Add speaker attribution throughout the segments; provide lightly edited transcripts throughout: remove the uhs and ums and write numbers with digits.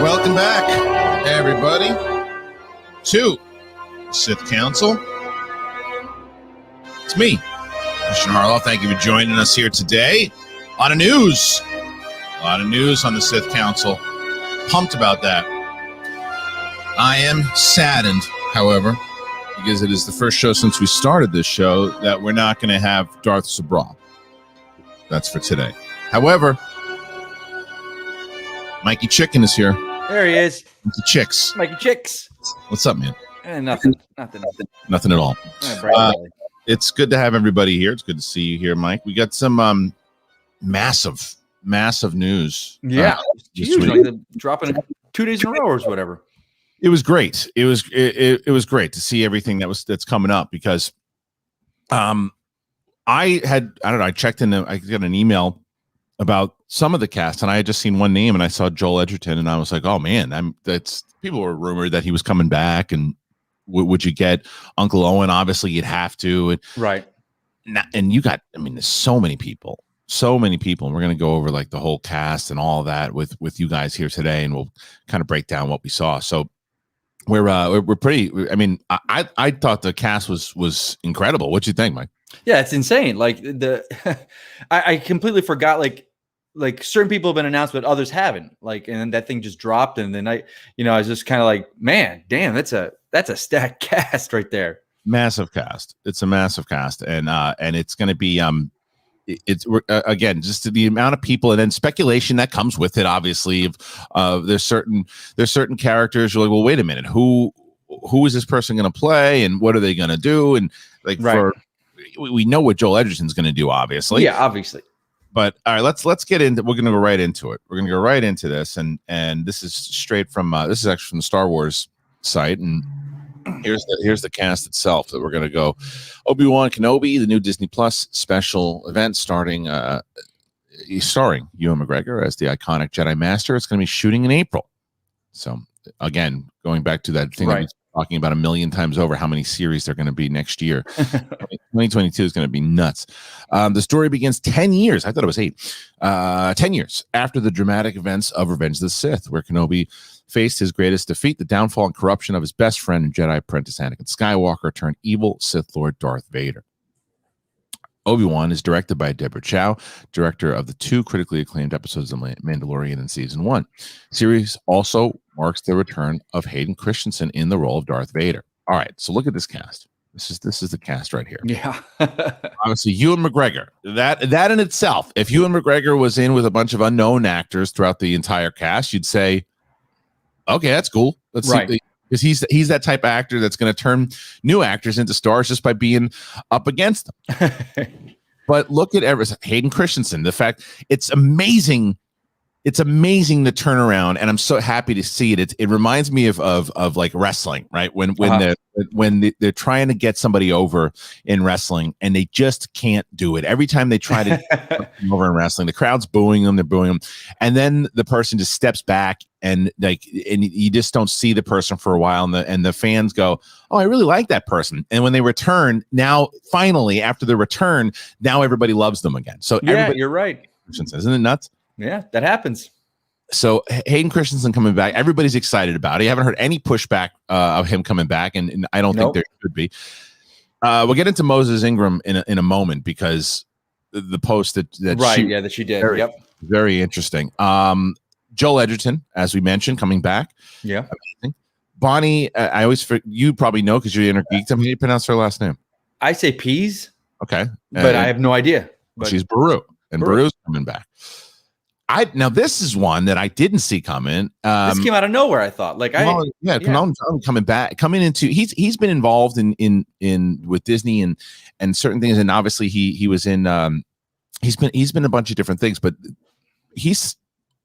Speaker 1: Welcome back, everybody, to Sith Council. It's me, Christian Harloff. Thank you for joining us here today. A lot of news on the Sith Council. Pumped about that. I am saddened, however, because it is the first show since we started this show that we're not going to have Darth Sabral. That's for today. However, Mikey Chicken is here.
Speaker 2: There he is.
Speaker 1: Mikey Chicks.
Speaker 2: Mikey Chicks.
Speaker 1: What's up, man?
Speaker 2: Nothing
Speaker 1: at all. It's good to have everybody here. It's good to see you here, Mike. We got some massive news.
Speaker 2: Yeah, huge. Like dropping 2 days in a row or whatever.
Speaker 1: It was great. It was great to see everything that's coming up because I checked in. I got an email about some of the cast, and I had just seen one name, and I saw Joel Edgerton, and I was like, "Oh man, people were rumored that he was coming back, and would you get Uncle Owen? Obviously, you'd have to, and,
Speaker 2: right?
Speaker 1: And you got, there's so many people, and we're gonna go over like the whole cast and all of that with you guys here today, and we'll kind of break down what we saw. So we're pretty. I thought the cast was incredible. What'd you think, Mike? Yeah,
Speaker 2: it's insane. Like I completely forgot. Like certain people have been announced, but others haven't. Like, and then that thing just dropped, and then I was just kind of like, man, damn, that's a stacked cast right there.
Speaker 1: Massive cast. It's a massive cast, and it's going to be again just the amount of people, and then speculation that comes with it. Obviously, there's certain characters. You're like, well, wait a minute, who is this person going to play, and what are they going to do, and like right. We know what Joel Edgerton's going to do, obviously.
Speaker 2: Yeah, obviously.
Speaker 1: But all right, let's get into. We're going to go right into it. We're going to go right into this, and this is straight from this is actually from the Star Wars site, and here's the cast itself that we're going to go. Obi-Wan Kenobi, the new Disney Plus special event, starring Ewan McGregor as the iconic Jedi Master. It's going to be shooting in April. So again, going back to that thing. Right. Talking about 1 million times over how many series they're going to be next year. 2022 is going to be nuts. The story begins 10 years. I thought it was 8. 10 years after the dramatic events of Revenge of the Sith, where Kenobi faced his greatest defeat, the downfall and corruption of his best friend and Jedi apprentice Anakin Skywalker turned evil Sith Lord Darth Vader. Obi-Wan is directed by Deborah Chow, director of the 2 critically acclaimed episodes of Mandalorian in season 1. Series also marks the return of Hayden Christensen in the role of Darth Vader. All right, so look at this cast. This is the cast right here.
Speaker 2: Yeah.
Speaker 1: Obviously, Ewan McGregor. That in itself, if Ewan McGregor was in with a bunch of unknown actors throughout the entire cast, you'd say, okay, that's cool. Let's see. Because he's that type of actor that's going to turn new actors into stars just by being up against them. But look at Hayden Christensen. The fact it's amazing. It's amazing the turnaround, and I'm so happy to see it. It reminds me of like wrestling, right? When they're trying to get somebody over in wrestling and they just can't do it. Every time they try to get over in wrestling, the crowd's booing them, they're booing them, and then the person just steps back and you just don't see the person for a while, and the fans go, "Oh, I really like that person." And when they return, now finally after the return, now everybody loves them again. So
Speaker 2: yeah, you're right.
Speaker 1: Isn't it nuts?
Speaker 2: Yeah, that happens.
Speaker 1: So Hayden Christensen coming back, everybody's excited about it. I haven't heard any pushback of him coming back, and I don't think there should be. We'll get into Moses Ingram in a moment because the post that
Speaker 2: she did.
Speaker 1: Very interesting. Joel Edgerton, as we mentioned, coming back.
Speaker 2: Yeah,
Speaker 1: amazing. Bonnie, I always you probably know because you're Intergeeked. How do you pronounce her last name?
Speaker 2: I say Peas.
Speaker 1: Okay,
Speaker 2: but I have no idea. But
Speaker 1: she's Baru, and Baru's coming back. Now this is one that I didn't see coming.
Speaker 2: This came out of nowhere. I thought,
Speaker 1: coming into he's been involved in with Disney and certain things, and obviously he was in he's been a bunch of different things, but he's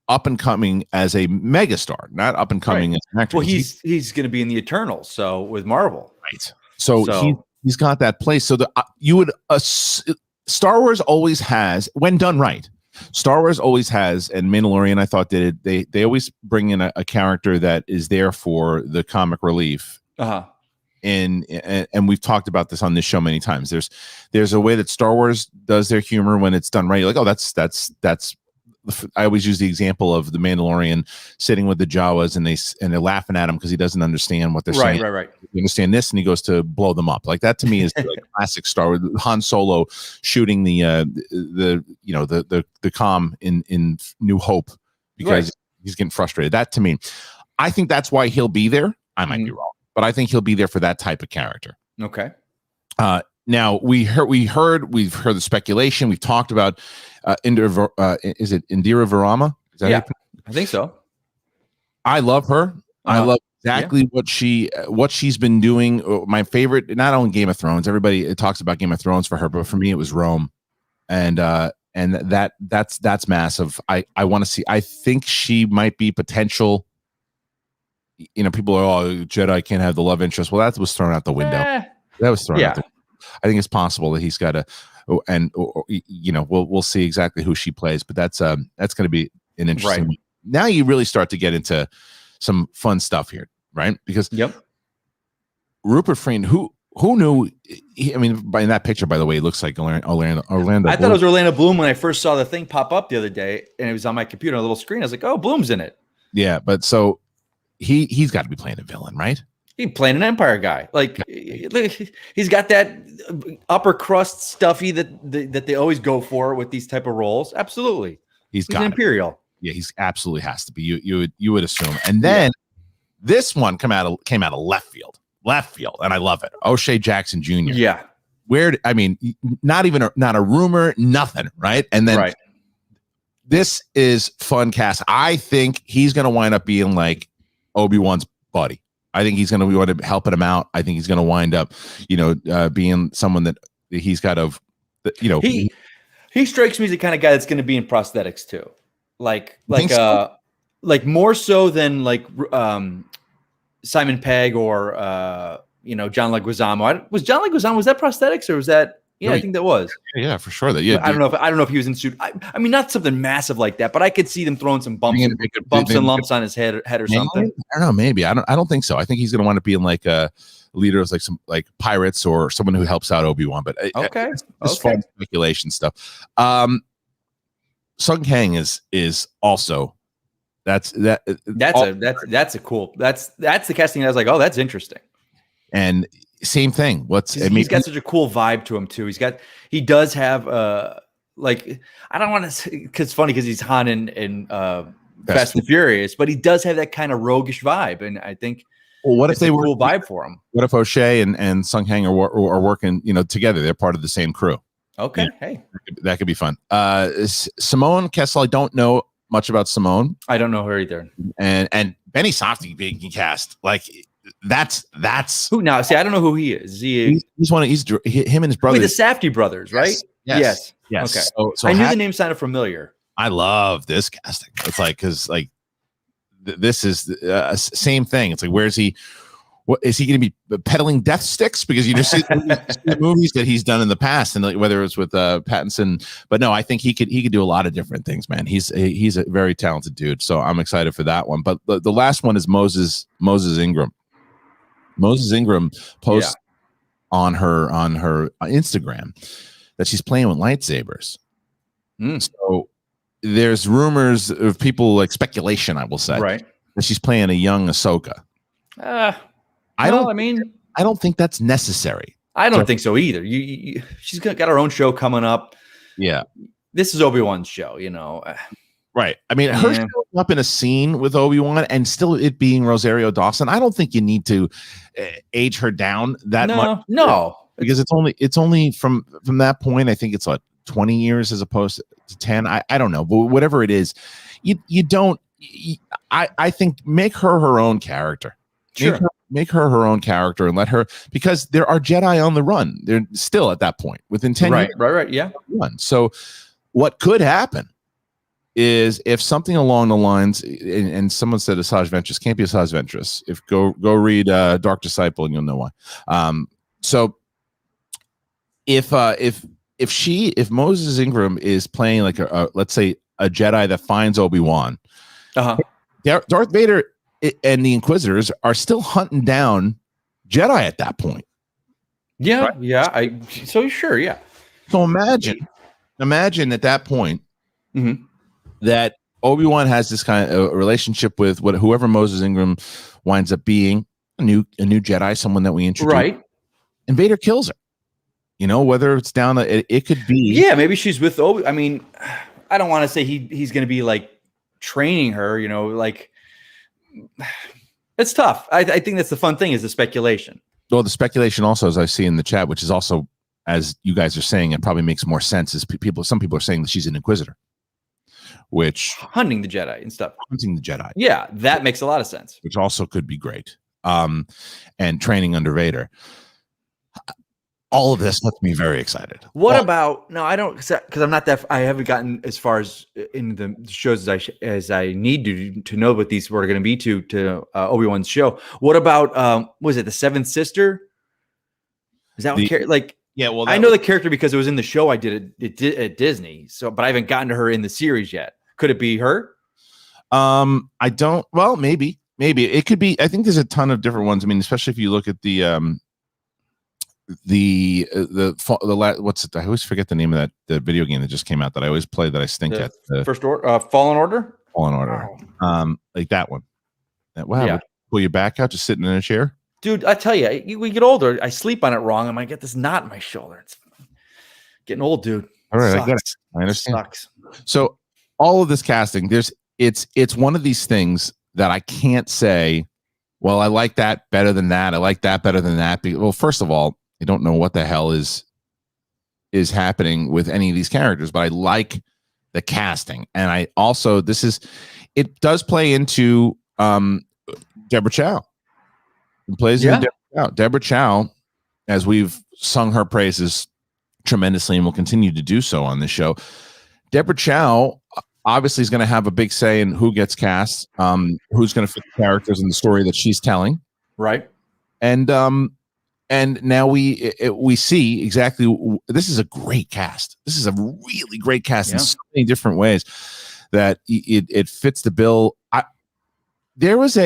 Speaker 1: up and coming as a megastar, not up and coming as an actor.
Speaker 2: Well, he's going to be in the Eternals, so with Marvel,
Speaker 1: right? So he's got that place. So Star Wars always has, when done right. Star Wars always has, and Mandalorian, I thought they always bring in a character that is there for the comic relief. And we've talked about this on this show many times. There's a way that Star Wars does their humor when it's done right. You're like, oh, that's I always use the example of the Mandalorian sitting with the Jawas and they're laughing at him because he doesn't understand what they're saying.
Speaker 2: Right.
Speaker 1: You understand this, and he goes to blow them up. Like that to me is like classic Star Wars. Han Solo shooting the comm in New Hope because he's getting frustrated. That to me, I think that's why he'll be there. I might be wrong, but I think he'll be there for that type of character.
Speaker 2: Okay.
Speaker 1: Now we've heard the speculation. We've talked about is it Indira Varama? Is that
Speaker 2: I think so.
Speaker 1: I love her. I love exactly what she's been doing. My favorite, not only Game of Thrones. Everybody talks about Game of Thrones for her, but for me it was Rome, and that's massive. I want to see. I think she might be potential. People are, Jedi can't have the love interest. Well, that was thrown out the window. That was thrown out the window. I think it's possible that he's got to, and we'll see exactly who she plays, but that's going to be an interesting. Right. Now you really start to get into some fun stuff here, right? Because Rupert Friend, who knew? By that picture, by the way, it looks like Orlando.
Speaker 2: I thought it was Orlando Bloom when I first saw the thing pop up the other day, and it was on my computer on a little screen. I was like, "Oh, Bloom's in it." Yeah,
Speaker 1: but so he's got to be playing a villain, right?
Speaker 2: He's playing an Empire guy. Like he's got that upper crust stuffy that they always go for with these type of roles. Absolutely, he's got an Imperial.
Speaker 1: Yeah, he's absolutely has to be. You would assume. And then this one came out of left field, and I love it. O'Shea Jackson Jr.
Speaker 2: Yeah,
Speaker 1: not a rumor, nothing, right? And then this is fun cast. I think he's going to wind up being like Obi-Wan's buddy. I think he's going to be want to helping him out. I think he's going to wind up, being someone that he's got to,
Speaker 2: he strikes me as the kind of guy that's going to be in prosthetics too, like more so than like Simon Pegg or John Leguizamo. Was John Leguizamo, was that prosthetics or was that? Yeah, I think that was.
Speaker 1: Yeah, for sure. I don't
Speaker 2: know if he was in suit. I mean, not something massive like that, but I could see them throwing some bumps and lumps on his head or something.
Speaker 1: I don't know. Maybe I don't think so. I think he's going to want to be in like a leader of like some like pirates or someone who helps out Obi-Wan. But it's fun speculation stuff. Sung Kang is also that's the casting. I was like, oh, that's interesting. And same thing.
Speaker 2: He's got such a cool vibe to him too. He does have like, I don't want to, because it's funny because he's Han in Fast and Furious, but he does have that kind of roguish vibe, and I think
Speaker 1: what if they were
Speaker 2: cool vibe for him?
Speaker 1: What if O'Shea and Sung Kang are working together? They're part of the same crew.
Speaker 2: Okay, hey,
Speaker 1: that could be fun. Simone Kessel, I don't know much about Simone.
Speaker 2: I don't know her either.
Speaker 1: And Benny Safdie being cast like. That's
Speaker 2: who now. See, I don't know who he is.
Speaker 1: He's one of him and his brother.
Speaker 2: The Safdie brothers, right?
Speaker 1: Yes.
Speaker 2: Okay. So I knew the name sounded familiar.
Speaker 1: I love this casting. It's like because like this is same thing. It's like where's he? What is he going to be peddling death sticks? Because you just see the movies that he's done in the past, and like, whether it's with Pattinson. But no, I think he could do a lot of different things, man. He's a very talented dude. So I'm excited for that one. But the last one is Moses Ingram. Moses Ingram posts on her Instagram that she's playing with lightsabers. So there's rumors of people like speculation, I will say,
Speaker 2: right,
Speaker 1: that she's playing a young Ahsoka. I don't think that's necessary.
Speaker 2: I don't think so either. She's got her own show coming up.
Speaker 1: Yeah,
Speaker 2: this is Obi-Wan's show,
Speaker 1: Right. I mean, her showing up in a scene with Obi-Wan and still it being Rosario Dawson, I don't think you need to age her down that much.
Speaker 2: No,
Speaker 1: because it's only from that point. I think it's like 20 years as opposed to 10. I don't know, but whatever it is, you don't. I think make her own character.
Speaker 2: Sure.
Speaker 1: Make her own character and let her, because there are Jedi on the run. They're still at that point within 10 years.
Speaker 2: Right. Yeah.
Speaker 1: So what could happen is if something along the lines, and someone said Asajj Ventress, can't be Asajj Ventress. If go read Dark Disciple and you'll know why. So if Moses Ingram is playing like let's say a Jedi that finds Obi-Wan, Darth Vader and the Inquisitors are still hunting down Jedi at that point.
Speaker 2: Yeah, right? Yeah. So sure, yeah.
Speaker 1: So imagine at that point.
Speaker 2: Mm-hmm.
Speaker 1: that Obi-Wan has this kind of a relationship with whoever Moses Ingram winds up being, a new Jedi, someone that we introduce.
Speaker 2: Right.
Speaker 1: And Vader kills her. You know, whether it's down, it could be.
Speaker 2: Yeah, maybe she's with Obi. I mean, I don't want to say he's going to be like training her. You know, like it's tough. I think that's the fun thing is the speculation.
Speaker 1: Well, the speculation also, as I see in the chat, which is also, as you guys are saying, it probably makes more sense. Is some people are saying that she's an Inquisitor, which
Speaker 2: hunting the Jedi and stuff.
Speaker 1: Hunting the Jedi.
Speaker 2: Yeah, that makes a lot of sense.
Speaker 1: Which also could be great. And training under Vader. All of this gets me very excited.
Speaker 2: What about no? I don't because I'm not that. I haven't gotten as far as in the shows as I need to know what these were going to be to Obi-Wan's show. What about was it the Seventh Sister? Is that what like? Yeah, well, I know the character because it was in the show I did at Disney. So, but I haven't gotten to her in the series yet. Could it be her?
Speaker 1: I don't. Well, maybe it could be. I think there's a ton of different ones. I mean, especially if you look at the what's it? I always forget the name of the video game that just came out that I always play that I stink at.
Speaker 2: First Order, Fallen Order.
Speaker 1: Fallen Order. Like that one. Wow. Yeah. Pull your back out, just sitting in a chair.
Speaker 2: Dude, I tell you, we get older. I sleep on it wrong. I might get this knot in my shoulder. It's getting old, dude.
Speaker 1: All right, I get it. I understand.
Speaker 2: Sucks.
Speaker 1: So all of this casting, it's one of these things that I can't say, well, I like that better than that. I like that better than that. Well, first of all, I don't know what the hell is happening with any of these characters, but I like the casting. And I also, it does play into Deborah Chow. It plays into Deborah Chow. Deborah Chow, as we've sung her praises tremendously and will continue to do so on this show, Deborah Chow obviously is going to have a big say in who gets cast, who's going to fit the characters in the story that she's telling.
Speaker 2: Right.
Speaker 1: And now we see exactly. This is a great cast. This is a really great cast in so many different ways that it fits the bill. There was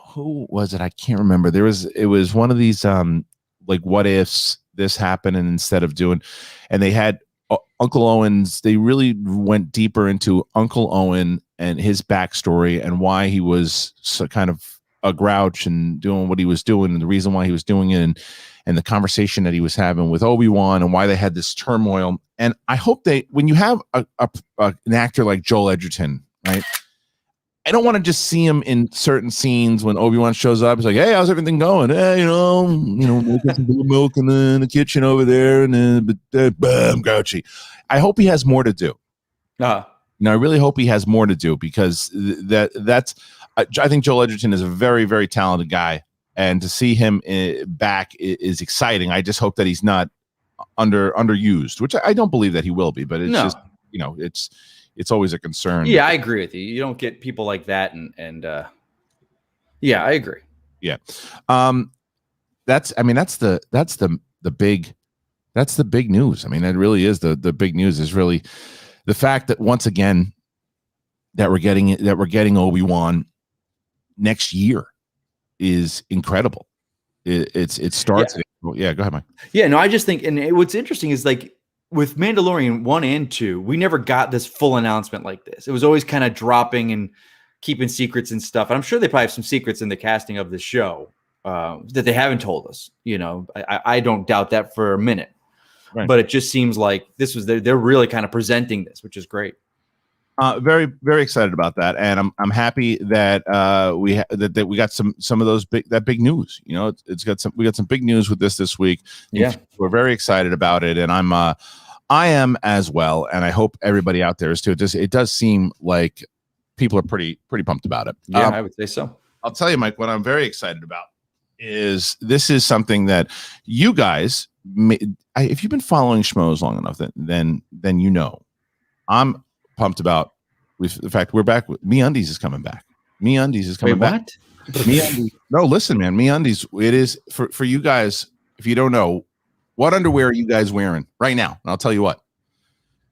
Speaker 1: who was it? I can't remember. It was one of these like what ifs this happened and instead of doing, and they had Uncle Owen's. They really went deeper into Uncle Owen and his backstory and why he was so kind of a grouch and doing what he was doing and the reason why he was doing it and the conversation that he was having with Obi-Wan and why they had this turmoil. And I hope when you have an actor like Joel Edgerton, right? I don't want to just see him in certain scenes when Obi-Wan shows up. He's like, hey, how's everything going? Hey, we'll get some blue milk in the kitchen over there and I'm grouchy. I hope he has more to do. I really hope he has more to do because that's I think Joel Edgerton is a very, very talented guy, and to see him back is exciting. I just hope that he's not underused, which I don't believe that he will be. But it's just it's always a concern.
Speaker 2: Yeah, I agree with you. You don't get people like that, and yeah, I agree.
Speaker 1: Yeah, that's the big news. I mean, it really is the big news is really the fact that once again that we're getting Obi-Wan next year is incredible. It starts. Yeah, go ahead, Mike.
Speaker 2: Yeah, no, I just think, and what's interesting is like with Mandalorian 1 and 2, we never got this full announcement like this. It was always kind of dropping and keeping secrets and stuff. And I'm sure they probably have some secrets in the casting of the show that they haven't told us. I don't doubt that for a minute. Right. But it just seems like they're really kind of presenting this, which is great.
Speaker 1: Very, very excited about that, and I'm happy that we got some of those big news. We got some big news with this week.
Speaker 2: Yeah,
Speaker 1: we're very excited about it, and I am as well, and I hope everybody out there is too. It does seem like people are pretty pumped about it.
Speaker 2: Yeah, I would say so.
Speaker 1: I'll tell you, Mike, what I'm very excited about is this is something that you guys, if you've been following Schmoes long enough, then you know I'm pumped about the fact we're back. MeUndies is coming back. MeUndies is coming back. MeUndies. No, listen, man. MeUndies. It is for you guys. If you don't know, what underwear are you guys wearing right now? And I'll tell you what.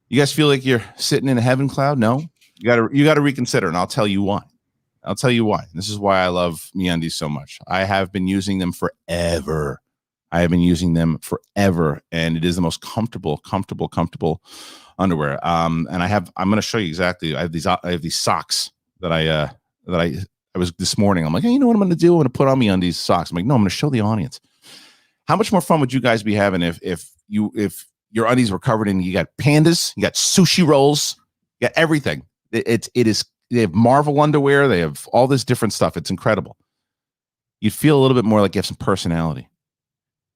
Speaker 1: You guys feel like you're sitting in a heaven cloud? No, you got to reconsider, and I'll tell you why. This is why I love MeUndies so much. I have been using them forever. And it is the most comfortable underwear. And I'm going to show you exactly. I have these socks that I was this morning. I'm like, hey, you know what I'm going to do? I'm going to put on MeUndies socks. I'm like, no, I'm going to show the audience. How much more fun would you guys be having if your undies were covered in, you got pandas, you got sushi rolls, you got everything. They have Marvel underwear. They have all this different stuff. It's incredible. You'd feel a little bit more like you have some personality.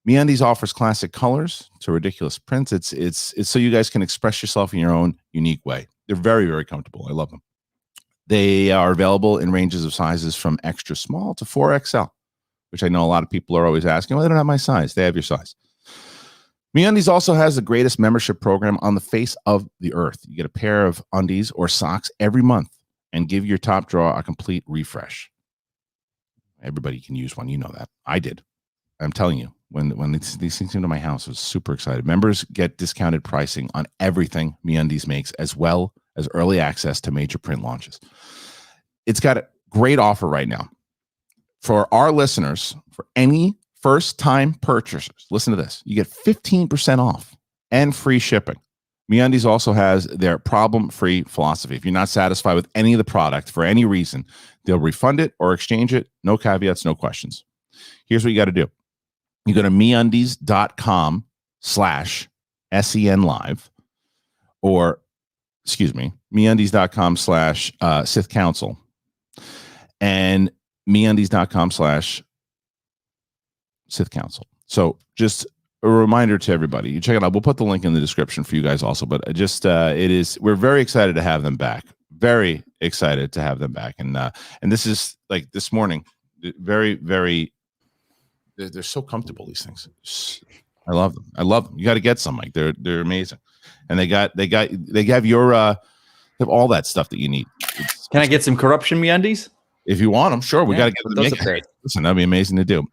Speaker 1: MeUndies offers classic colors to ridiculous prints. It's so you guys can express yourself in your own unique way. They're very, very comfortable. I love them. They are available in ranges of sizes from extra small to 4XL, which I know a lot of people are always asking, well, they don't have my size. They have your size. MeUndies also has the greatest membership program on the face of the earth. You get a pair of undies or socks every month and give your top drawer a complete refresh. Everybody can use one. You know that. I did. I'm telling you, when these things came to my house, I was super excited. Members get discounted pricing on everything MeUndies makes, as well as early access to major print launches. It's got a great offer right now. For our listeners, for any first-time purchasers, listen to this. You get 15% off and free shipping. MeUndies also has their problem-free philosophy. If you're not satisfied with any of the product for any reason, they'll refund it or exchange it. No caveats, no questions. Here's what you got to do. You go to MeUndies.com/SEN Live, or, MeUndies.com/Sith Council, and MeUndies.com/Sith Council. So just a reminder to everybody, you check it out. We'll put the link in the description for you guys also, but we're very excited to have them back. Very excited to have them back. And this is like this morning, very, very, they're so comfortable, these things. I love them. You got to get some, Mike. They're amazing. And they have all that stuff that you need.
Speaker 2: Can I get some corruption MeUndies?
Speaker 1: If you want them, sure. We got to get them. Listen, that'd be amazing to do.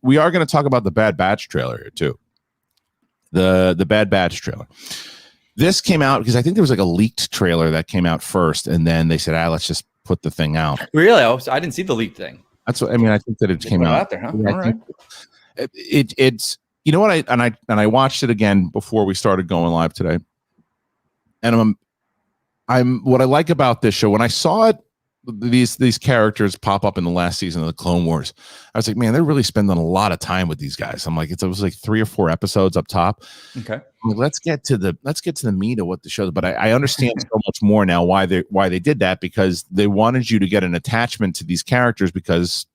Speaker 1: We are going to talk about the Bad Batch trailer here too. The Bad Batch trailer. This came out because I think there was like a leaked trailer that came out first, and then they said, let's just put the thing out.
Speaker 2: Really? I didn't see the leaked thing.
Speaker 1: That's what I mean. I think that it came out
Speaker 2: there, huh?
Speaker 1: Yeah,
Speaker 2: all right.
Speaker 1: It's you know what I watched it again before we started going live today, and I'm what I like about this show when I saw it. These characters pop up in the last season of the Clone Wars. I was like, man, they're really spending a lot of time with these guys. I'm like, it was like 3 or 4 episodes up top.
Speaker 2: Okay,
Speaker 1: like, let's get to the meat of what the show is. But I understand so much more now why they did that, because they wanted you to get an attachment to these characters because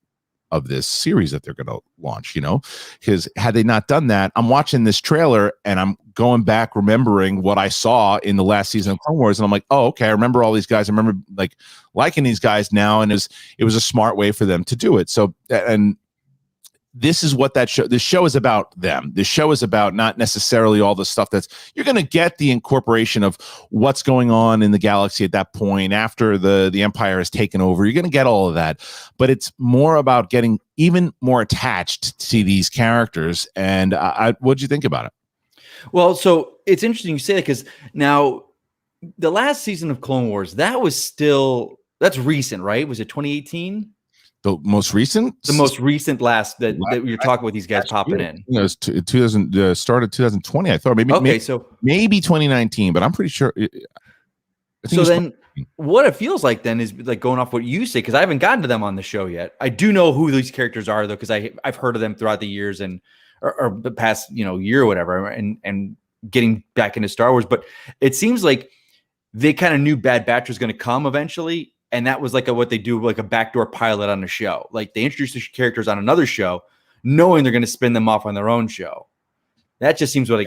Speaker 1: of this series that they're going to launch, because had they not done that, I'm watching this trailer and I'm going back, remembering what I saw in the last season of Clone Wars. And I'm like, oh, okay. I remember all these guys. I remember like liking these guys now. And it was a smart way for them to do it. So, and this is what this show is about them. This show is about not necessarily all the stuff you're going to get the incorporation of what's going on in the galaxy at that point after the Empire has taken over. You're going to get all of that, but it's more about getting even more attached to these characters. And what'd you think about it?
Speaker 2: Well, so it's interesting you say that, because now the last season of Clone Wars, that's recent, right? Was it 2018?
Speaker 1: The most recent?
Speaker 2: The most recent that you're talking about these guys popping in.
Speaker 1: It was 2000, started 2020, I thought. Maybe 2019, but I'm pretty sure.
Speaker 2: So then what it feels like then is like going off what you say, because I haven't gotten to them on the show yet. I do know who these characters are, though, because I've heard of them throughout the years and or the past year or whatever, and getting back into Star Wars. But it seems like they kind of knew Bad Batch was going to come eventually. And that was like what they do, like a backdoor pilot on a show. Like they introduce the characters on another show, knowing they're going to spin them off on their own show. That just seems like,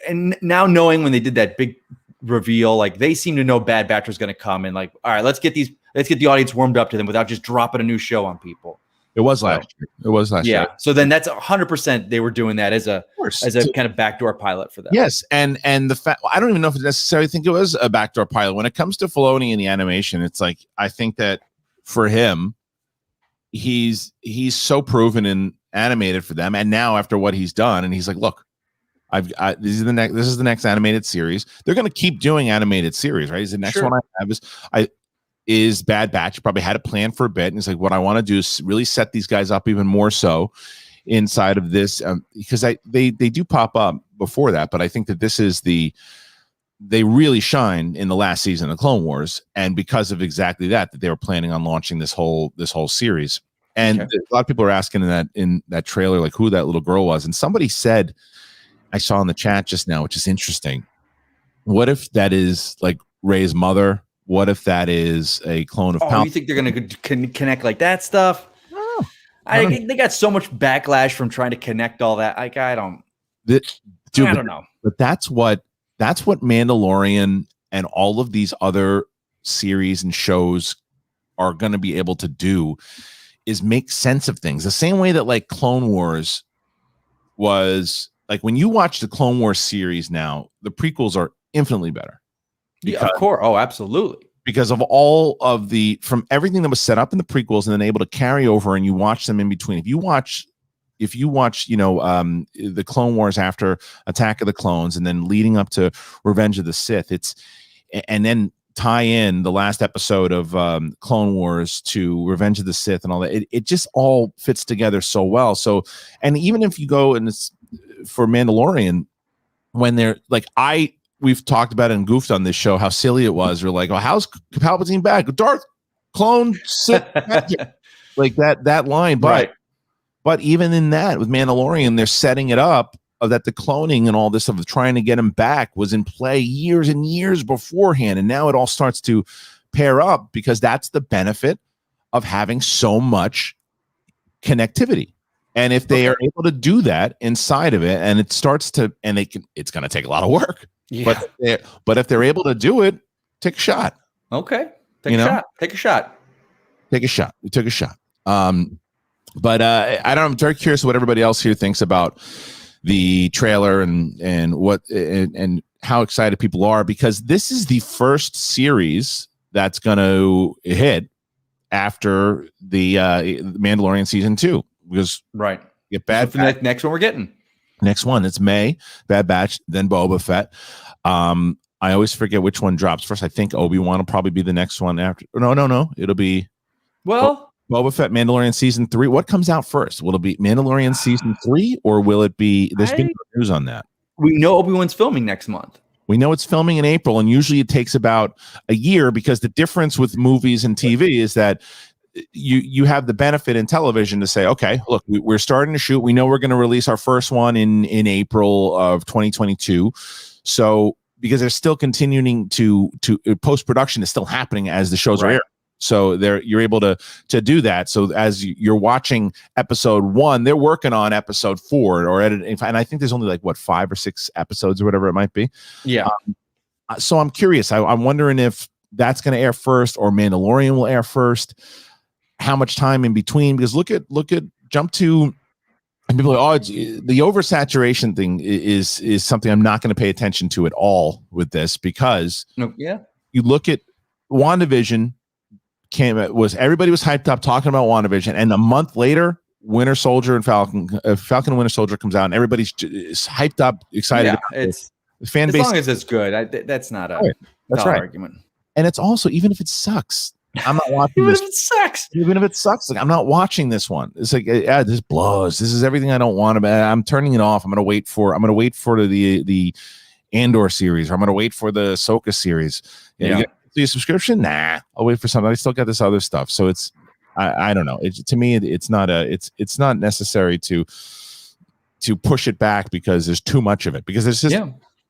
Speaker 2: and now knowing when they did that big reveal, like they seem to know Bad Batch was going to come, and like, all right, let's get the audience warmed up to them without just dropping a new show on people.
Speaker 1: It was last year. It was last year.
Speaker 2: Yeah. So then that's 100% they were doing that as a kind of backdoor pilot for them.
Speaker 1: Yes. And the fact, I don't even know if I necessarily think it was a backdoor pilot. When it comes to Filoni and the animation, it's like, I think that for him, he's so proven and animated for them. And now after what he's done, and he's like, look, this is the next animated series. They're going to keep doing animated series, right? The next one I have is Bad Batch. Probably had a plan for a bit, and it's like, what I want to do is really set these guys up even more so inside of this, because they do pop up before that, but I think that this is the they really shined in the last season of Clone Wars, and because of exactly that they were planning on launching this whole series. And a lot of people are asking in that trailer, like, who that little girl was. And somebody said, I saw in the chat just now, which is interesting. What if that is like Rey's mother? What if that is a clone of Palpatine?
Speaker 2: You think they're going to connect like that stuff? They got so much backlash from trying to connect all that. I don't know.
Speaker 1: But that's what Mandalorian and all of these other series and shows are going to be able to do, is make sense of things. The same way that like Clone Wars was, like, when you watch the Clone Wars series now, the prequels are infinitely better.
Speaker 2: Yeah, of course. Oh, absolutely.
Speaker 1: Because of all of from everything that was set up in the prequels and then able to carry over, and you watch them in between. If you watch, the Clone Wars after Attack of the Clones and then leading up to Revenge of the Sith, and then tie in the last episode of Clone Wars to Revenge of the Sith and all that, it just all fits together so well. So, and even if you go and it's for Mandalorian, when they're like, we've talked about it and goofed on this show how silly it was. We're like, oh, how's Palpatine back? Darth clone Sith magic. Like that line. But even in that, with Mandalorian, they're setting it up that the cloning and all this stuff of trying to get him back was in play years and years beforehand. And now it all starts to pair up, because that's the benefit of having so much connectivity. And if they are able to do that inside of it, and it starts to, and it's going to take a lot of work. Yeah. But if they're able to do it, take a shot.
Speaker 2: Okay. Take a shot.
Speaker 1: We took a shot. But I'm very curious what everybody else here thinks about the trailer and how excited people are, because this is the first series that's going to hit after the Mandalorian season 2, because get Bad Batch.
Speaker 2: Next one we're getting.
Speaker 1: Next one, it's May, Bad Batch, then Boba Fett. I always forget which one drops first. I think Obi-Wan will probably be the next one after. No. It'll be Boba Fett, Mandalorian season 3. What comes out first? Will it be Mandalorian season 3, or will it be? There's been news on that.
Speaker 2: We know Obi-Wan's filming next month.
Speaker 1: We know it's filming in April, and usually it takes about a year, because the difference with movies and TV is that you have the benefit in television to say, okay, look, we're starting to shoot. We know we're going to release our first one in April of 2022. So because they're still continuing to post-production is still happening as the shows are airing. So you're able to do that. So as you're watching episode 1, they're working on episode 4 or editing. And I think there's only 5 or 6 episodes or whatever it might be.
Speaker 2: Yeah.
Speaker 1: So I'm curious. I'm wondering if that's going to air first, or Mandalorian will air first. How much time in between? Because look at jump to, and people are like, the oversaturation thing is something I'm not going to pay attention to at all with this, because you look at WandaVision. Everybody was hyped up talking about WandaVision, and a month later, Winter Soldier and Falcon and Winter Soldier comes out, and everybody's hyped up, excited.
Speaker 2: Yeah, it's
Speaker 1: the fan base.
Speaker 2: As long as it's good, that's not a argument.
Speaker 1: And it's also, even if it sucks, I'm not watching.
Speaker 2: Even if it sucks,
Speaker 1: like, I'm not watching this one. It's like, this blows. This is everything I don't want. I'm turning it off. I'm gonna wait for the Andor series, or I'm gonna wait for the Ahsoka series. You get a subscription? Nah, I'll wait for something. I still got this other stuff. So it's, I don't know. To me, it's not necessary to push it back because there's too much of it. Because it's just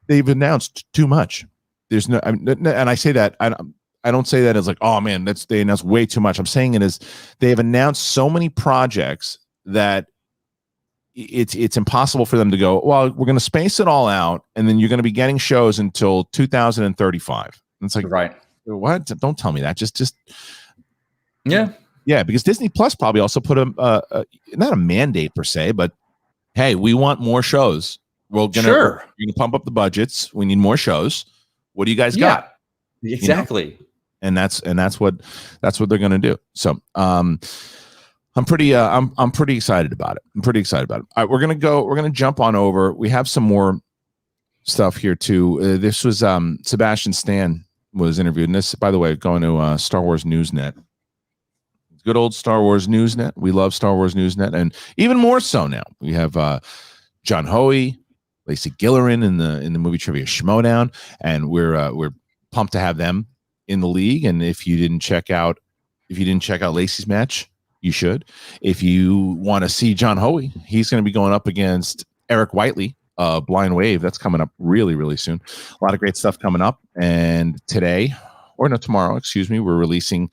Speaker 1: they've announced too much. There's no, and I say that I don't say that as like, oh man, they announced way too much. I'm saying it as they've announced so many projects that it's impossible for them to go, well, we're going to space it all out, and then you're going to be getting shows until 2035. And it's like, what? Don't tell me that. Just because Disney Plus probably also put not a mandate per se, but hey, we want more shows. We're gonna pump up the budgets. We need more shows. What do you guys got?
Speaker 2: Exactly.
Speaker 1: And that's what they're gonna do. So I'm pretty excited about it. All right, we're gonna jump on over. We have some more stuff here too. This was Sebastian Stan was interviewed, and this, by the way, going to Star Wars Newsnet. Good old Star Wars Newsnet. We love Star Wars Newsnet, and even more so now. We have John Hoey, Lacey Gillerin in the movie trivia Schmodown, and we're pumped to have them in the league. And if you didn't check out Lacey's match, you should. If you want to see John Hoey, he's going to be going up against Eric Whiteley, Blind Wave. That's coming up really, really soon. A lot of great stuff coming up. And tomorrow, we're releasing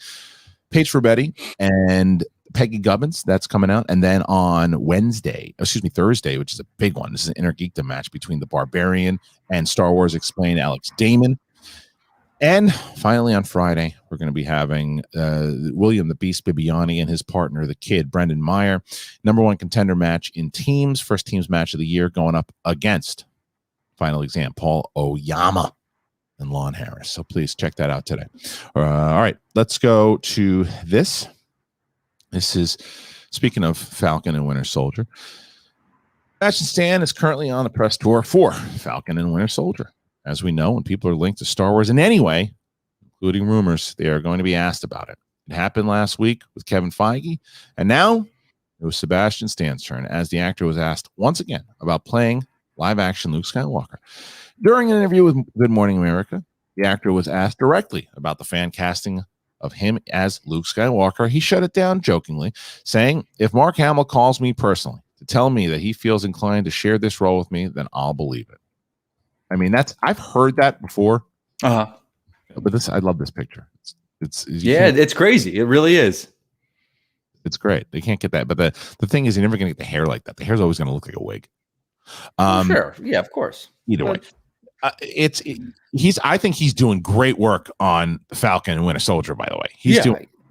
Speaker 1: Paige for Betty and Peggy Gubbins. That's coming out. And then on Thursday, which is a big one. This is an Inner Geekdom match between the Barbarian and Star Wars Explained Alex Damon. And finally, on Friday, we're going to be having William the Beast Bibiani and his partner, the Kid, Brendan Meyer, #1 contender match in teams, first teams match of the year, going up against Final Exam, Paul Oyama and Lon Harris. So please check that out today. All right, let's go to this. This is, speaking of Falcon and Winter Soldier, Sebastian Stan is currently on the press tour for Falcon and Winter Soldier. As we know, when people are linked to Star Wars in any way, including rumors, they are going to be asked about it. It happened last week with Kevin Feige, and now it was Sebastian Stan's turn as the actor was asked once again about playing live-action Luke Skywalker. During an interview with Good Morning America, the actor was asked directly about the fan casting of him as Luke Skywalker. He shut it down jokingly, saying, "If Mark Hamill calls me personally to tell me that he feels inclined to share this role with me, then I'll believe it." I mean, I've heard that before. But I love this picture.
Speaker 2: It's crazy. It really is.
Speaker 1: It's great. They can't get that. But the thing is, you're never going to get the hair like that. The hair's always going to look like a wig.
Speaker 2: Sure. Yeah, of course.
Speaker 1: Either way. I think he's doing great work on Falcon and Winter Soldier, by the way.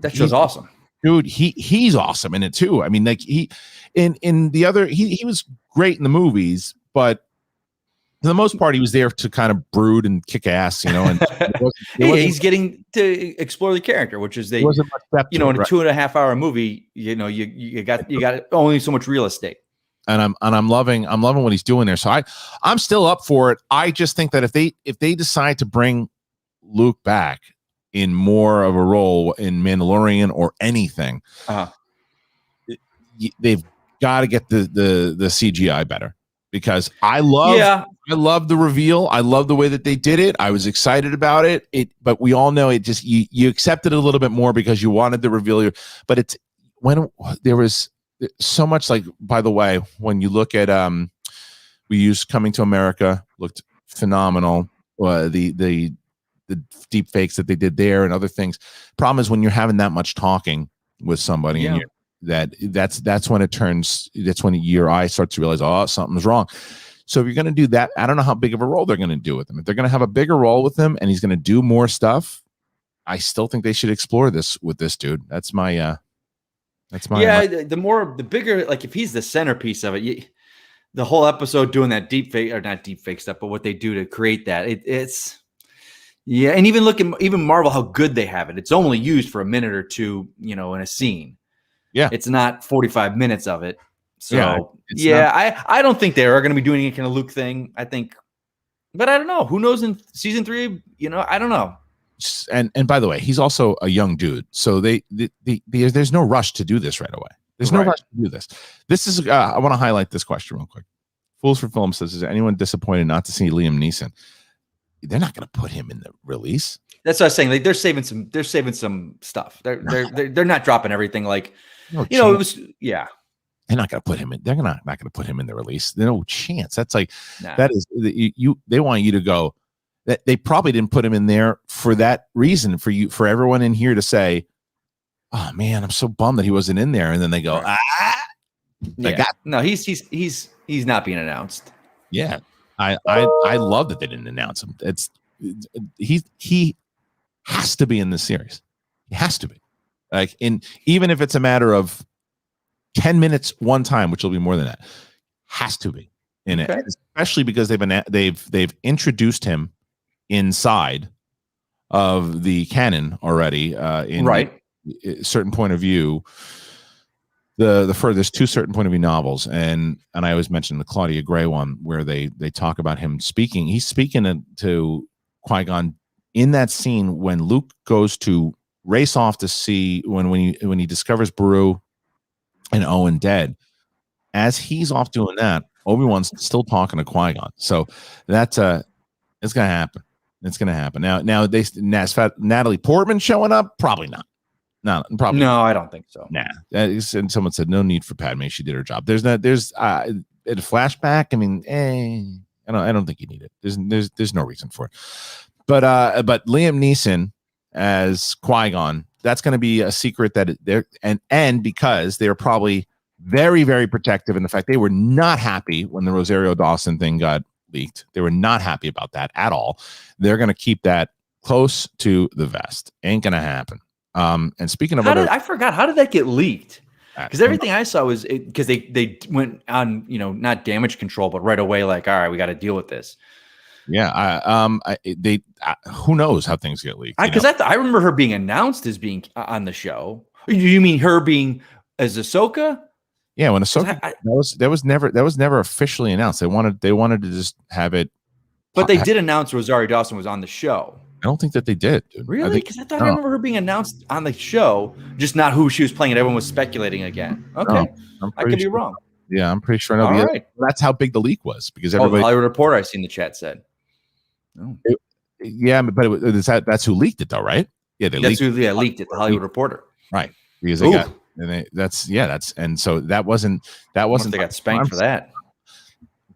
Speaker 2: That show's awesome.
Speaker 1: Dude, he's awesome in it too. I mean, like he was great in the movies, but for the most part, he was there to kind of brood and kick ass, you know. And
Speaker 2: he's getting to explore the character, which is in a 2.5-hour movie, you know, you got only so much real estate.
Speaker 1: And I'm loving what he's doing there. So I'm still up for it. I just think that if they decide to bring Luke back in more of a role in Mandalorian or anything, they've got to get the CGI better. Because I love the reveal. I love the way that they did it. I was excited about it. But we all know it just you accepted it a little bit more because you wanted the reveal. But it's when there was so much, like, by the way, when you look at we used Coming to America, looked phenomenal. The deep fakes that they did there and other things. Problem is when you're having that much talking with somebody and that's when it turns. That's when your eye starts to realize, something's wrong. So if you're going to do that, I don't know how big of a role they're going to do with him. If they're going to have a bigger role with him and he's going to do more stuff, I still think they should explore this with this dude. That's my. The bigger, like if he's the centerpiece of it, the whole episode doing that deep fake or not deep fake stuff, but what they do to create that, it's. Yeah, and even Marvel, how good they have it. It's only used for a minute or two, you know, in a scene. Yeah, it's not 45 minutes of it. So I don't think they are going to be doing any kind of Luke thing. I think, but I don't know. Who knows in season 3? You know, I don't know. And by the way, he's also a young dude, so there's no rush to do this right away. There's no rush to do this. This is I want to highlight this question real quick. Fools for Film says, "Is anyone disappointed not to see Liam Neeson?" They're not going to put him in the release. That's what I was saying. Like they're saving some stuff. They're not dropping everything. Like it was They're not going to put him in. They're not going to put him in the release. There's no chance. That's like that is They want you to go. That they probably didn't put him in there for that reason. For everyone in here to say, "Oh man, I'm so bummed that he wasn't in there," and then they go, No, he's not being announced. Yeah. I love that they didn't announce him. He has to be in this series. He has to be. Like even if it's a matter of 10 minutes one time, which will be more than that, has to be in it. Especially because they've introduced him inside of the canon already. In a certain point of view. There's 2 certain point of view novels, and I always mention the Claudia Gray one where they talk about him speaking. He's speaking to Qui-Gon in that scene when Luke goes to race off to see when he discovers Beru and Owen dead. as he's off doing that, Obi-Wan's still talking to Qui-Gon. So that's it's gonna happen. It's gonna happen. Now Natalie Portman showing up? Probably not. Probably.
Speaker 2: No, I don't think so.
Speaker 1: Nah. And someone said no need for Padme. She did her job. There's a flashback. I mean, I don't think you need it. There's no reason for it. But Liam Neeson as Qui-Gon, that's going to be a secret that they're and because they're probably very, very protective in the fact they were not happy when the Rosario Dawson thing got leaked. They were not happy about that at all. They're going to keep that close to the vest. Ain't going to happen. And speaking of
Speaker 2: I forgot, how did that get leaked? Because everything I saw was because they went on, not damage control, but right away, like, all right, we got to deal with this.
Speaker 1: Yeah. Who knows how things get leaked?
Speaker 2: Because I remember her being announced as being on the show. You mean her being as Ahsoka?
Speaker 1: Yeah, when Ahsoka that was never officially announced. They wanted to just have it.
Speaker 2: But they did announce Rosario Dawson was on the show.
Speaker 1: I don't think that they did. Dude.
Speaker 2: Really? Because I thought I remember her being announced on the show, just not who she was playing, and everyone was speculating again. Okay, I could be wrong.
Speaker 1: Yeah, I'm pretty sure. No,
Speaker 2: all right.
Speaker 1: That's how big the leak was because everybody.
Speaker 2: The Hollywood Reporter I see in the chat said.
Speaker 1: Oh. That's who leaked it though, right? Yeah,
Speaker 2: leaked it. The Hollywood Reporter.
Speaker 1: Right, because they got and so that wasn't.
Speaker 2: They got spanked for that.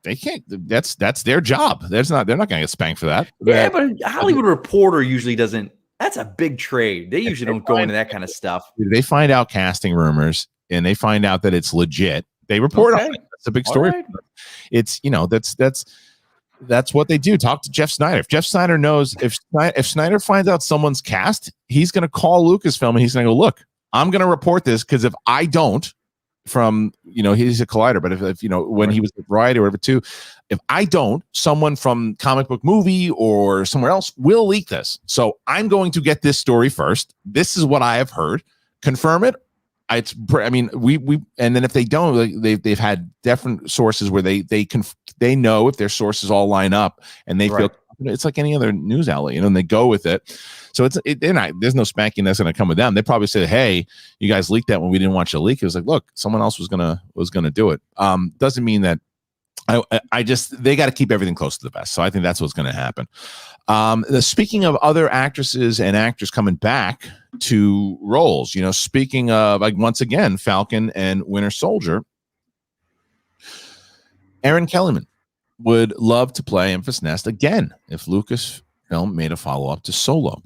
Speaker 1: They can't. That's their job. They're not going to get spanked for that.
Speaker 2: Yeah, but Hollywood Reporter usually doesn't. That's a big trade. They usually don't go into that kind of stuff.
Speaker 1: They find out casting rumors and they find out that it's legit. They report on it. That's a big story. Right. It's that's what they do. Talk to Jeff Snyder. If Jeff Snyder knows if Snyder finds out someone's cast, he's going to call Lucasfilm and he's going to go, look, I'm going to report this because if I don't. From he's a collider, but if when he was at Variety or whatever too, if I don't, someone from Comic Book Movie or somewhere else will leak this. So I'm going to get this story first. This is what I have heard. Confirm it. We and then if they don't, they've had different sources where they know if their sources all line up and they feel it's like any other news outlet, and they go with it. So there's no spanking that's going to come with them. They probably say, "Hey, you guys leaked that when we didn't want you to leak." It was like, look, someone else was gonna do it. Doesn't mean that they got to keep everything close to the vest. So I think that's what's going to happen. Speaking of other actresses and actors coming back to roles, speaking of once again, Falcon and Winter Soldier, Erin Kellyman would love to play Enfys Nest again if Lucasfilm made a follow-up to Solo.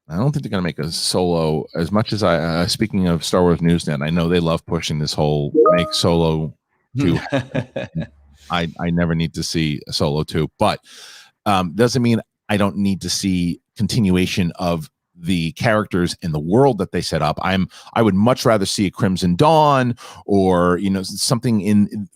Speaker 1: I don't think they're going to make a Solo as much as speaking of Star Wars Newsnet, I know they love pushing this whole make Solo 2. I never need to see a Solo 2, but doesn't mean I don't need to see continuation of the characters in the world that they set up. I would much rather see a Crimson Dawn or something in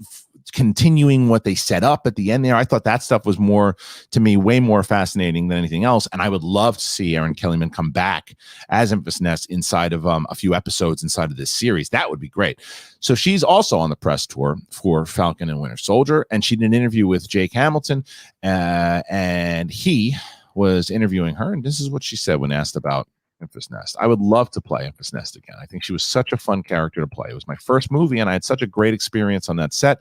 Speaker 1: continuing what they set up at the end there. I thought that stuff was way more fascinating than anything else. And I would love to see Erin Kellyman come back as Enfys Nest inside of a few episodes inside of this series. That would be great. So she's also on the press tour for Falcon and Winter Soldier. And she did an interview with Jake Hamilton and he was interviewing her. And this is what she said when asked about Enfys Nest. I would love to play Enfys Nest again. I think she was such a fun character to play. It was my first movie and I had such a great experience on that set.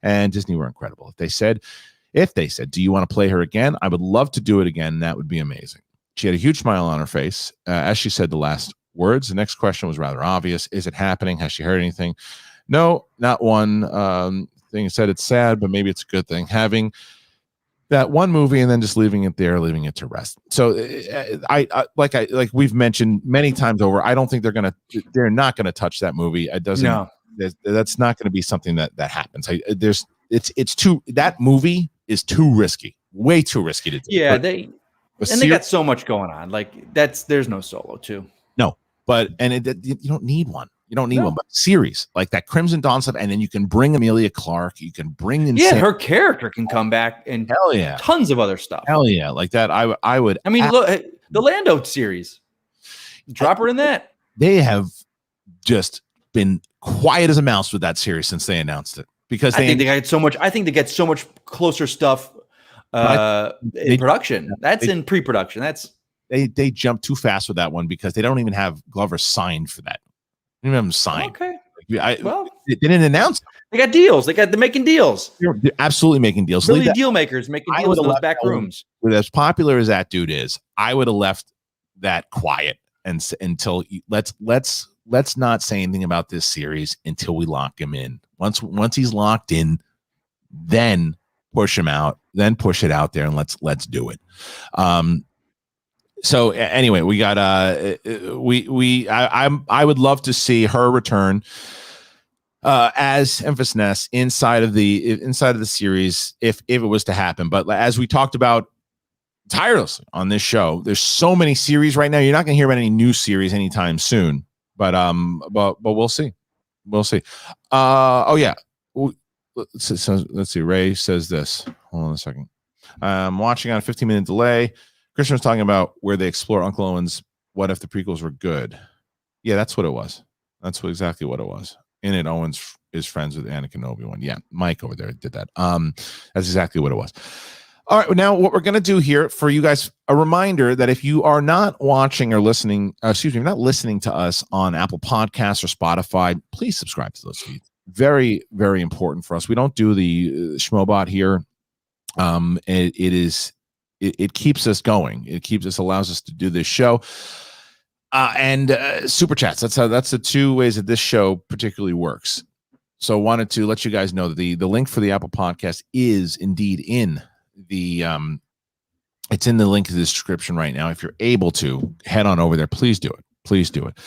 Speaker 1: And Disney were incredible. If they said, do you want to play her again? I would love to do it again. That would be amazing. She had a huge smile on her face as she said the last words. The next question was rather obvious. Is it happening? Has she heard anything? No, not one thing. Said it's sad, but maybe it's a good thing. Having that one movie and then just leaving it there, leaving it to rest. So like we've mentioned many times over, I don't think they're not going to touch that movie. It doesn't. No. That's not going to be something that happens. That movie is too risky, way too risky to do.
Speaker 2: Yeah, they got so much going on. There's no Solo 2.
Speaker 1: No, but you don't need one. You don't need one, but series like that Crimson Dawn stuff, and then you can bring Emilia Clarke. You can bring in
Speaker 2: her character can come back and
Speaker 1: hell yeah,
Speaker 2: tons of other stuff.
Speaker 1: Hell yeah, like that. I would.
Speaker 2: I mean, look, the Lando series. Drop her in that.
Speaker 1: They have just been quiet as a mouse with that series since they announced it because
Speaker 2: I think they get so much closer stuff in production. That's in pre-production.
Speaker 1: They jumped too fast with that one because they don't even have Glover signed for that. They don't even have him signed.
Speaker 2: Okay.
Speaker 1: They didn't announce them.
Speaker 2: They got deals. They're making deals.
Speaker 1: They're absolutely making deals.
Speaker 2: Really deal makers making deals in those back rooms.
Speaker 1: With as popular as that dude is, I would have left that quiet until let's not say anything about this series until we lock him in. Once he's locked in, then push him out, then push it out there, and let's do it. So anyway, we got I would love to see her return as Enfys Nest inside of the series if it was to happen. But as we talked about tirelessly on this show, there's so many series right now. You're not going to hear about any new series anytime soon. But we'll see. We'll see. Oh yeah. So let's see. Ray says this. Hold on a second. I'm watching on a 15-minute delay. Christian was talking about where they explore Uncle Owen's what if the prequels were good. Yeah, that's what it was. That's exactly what it was. In it, Owen is friends with Anakin and Obi-Wan. Yeah, Mike over there did that. That's exactly what it was. All right, now what we're going to do here for you guys, a reminder that if you are not watching or listening, not listening to us on Apple Podcasts or Spotify, please subscribe to those feeds. Very, very important for us. We don't do the Schmobot here. It keeps us going. Allows us to do this show. And super chats. That's the two ways that this show particularly works. So wanted to let you guys know that the link for the Apple Podcast is indeed in the it's in the link in the description right now. If you're able to head on over there, please do it. Please do it.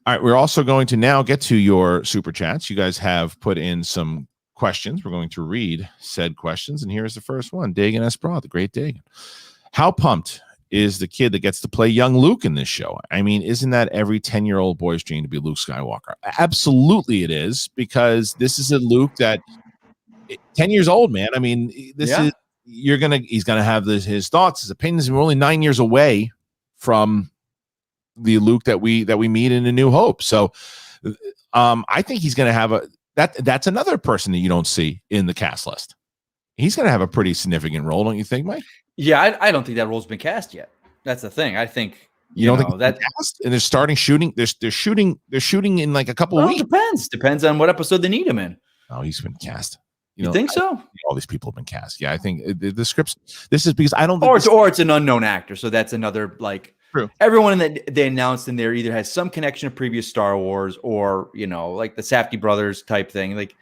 Speaker 1: All right, we're also going to now get to your super chats. You guys have put in some questions. We're going to read said questions, and here's the first one. Dagan S. Broad, the great Dagan. How pumped is the kid that gets to play young Luke in this show? I mean, isn't that every 10-year-old boy's dream to be Luke Skywalker? Absolutely it is, because this is a Luke that 10 years old, man. I mean, he's gonna have his thoughts, his opinions, and we're only 9 years away from the Luke that we meet in A New Hope. So I think he's gonna have that's another person that you don't see in the cast list. He's gonna have a pretty significant role, don't you think, Mike?
Speaker 2: Yeah, I don't think that role's been cast yet. That's the thing. I think
Speaker 1: you don't think that cast? And they're starting shooting. They're shooting in like a couple of weeks.
Speaker 2: Depends on what episode they need him in.
Speaker 1: Oh, he's been cast.
Speaker 2: You think so?
Speaker 1: All these people have been cast. Yeah, I think the scripts. This is because I don't.
Speaker 2: Or it's an unknown actor. So that's another like.
Speaker 1: True.
Speaker 2: Everyone that they announced in there either has some connection to previous Star Wars or like the Safdie brothers type thing. Like